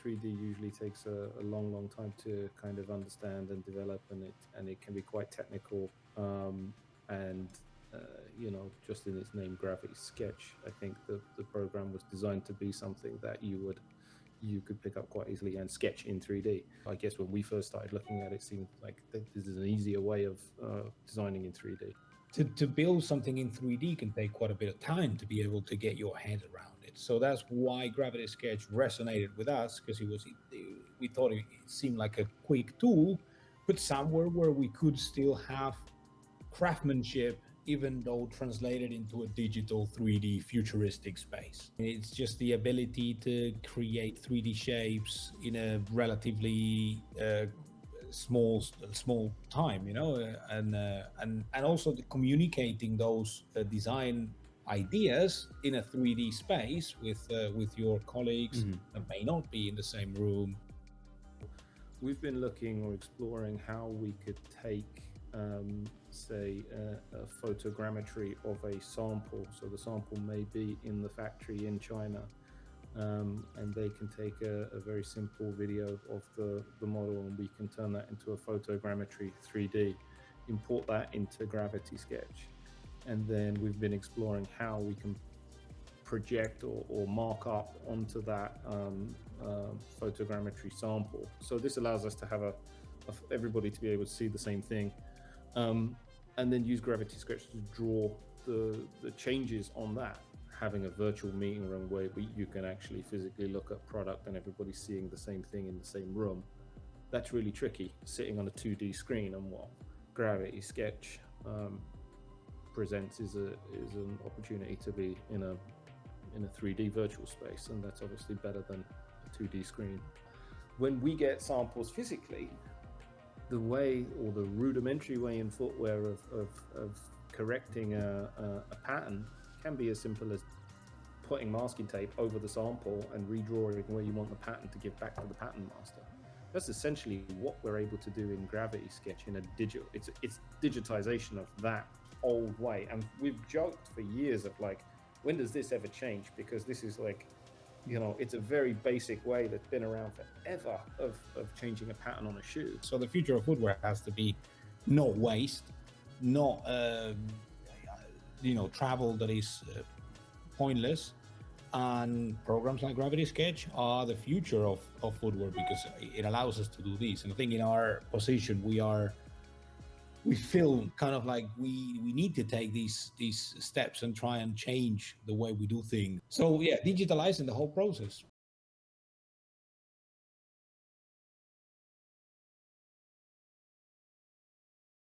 3D usually takes a long time to kind of understand and develop, and it can be quite technical. And just in its name, Gravity Sketch, I think the program was designed to be something that you could pick up quite easily and sketch in 3D. I guess when we first started looking at it, seemed like this is an easier way of designing in 3D. To build something in 3D can take quite a bit of time to be able to get your head around it. So that's why Gravity Sketch resonated with us, because we thought it seemed like a quick tool, but somewhere where we could still have craftsmanship, even though translated into a digital 3D futuristic space. It's just the ability to create 3D shapes in a relatively small time, and also communicating those design ideas in a 3D space with your colleagues that may not be in the same room. We've been looking or exploring how we could take say a photogrammetry of a sample. So the sample may be in the factory in China, and they can take a very simple video of the model, and we can turn that into a photogrammetry 3D, import that into Gravity Sketch. And then we've been exploring how we can project or mark up onto that photogrammetry sample. So this allows us to have everybody to be able to see the same thing, and then use Gravity Sketch to draw the changes on that, having a virtual meeting room where you can actually physically look at product and everybody's seeing the same thing in the same room. That's really tricky, sitting on a 2D screen, and what Gravity Sketch presents is an opportunity to be in a 3D virtual space, and that's obviously better than a 2D screen. When we get samples physically, the way, or the rudimentary way in footwear of correcting a pattern can be as simple as putting masking tape over the sample and redrawing where you want the pattern to give back to the pattern master. That's essentially what we're able to do in Gravity Sketch in a digital. It's digitization of that old way, and we've joked for years of like, when does this ever change? Because this is like, it's a very basic way that's been around forever of changing a pattern on a shoe. So the future of footwear has to be not waste, not travel that is pointless, and programs like Gravity Sketch are the future of footwear, because it allows us to do this. And I think in our position, we feel kind of like we need to take these steps and try and change the way we do things. So yeah, digitalizing the whole process.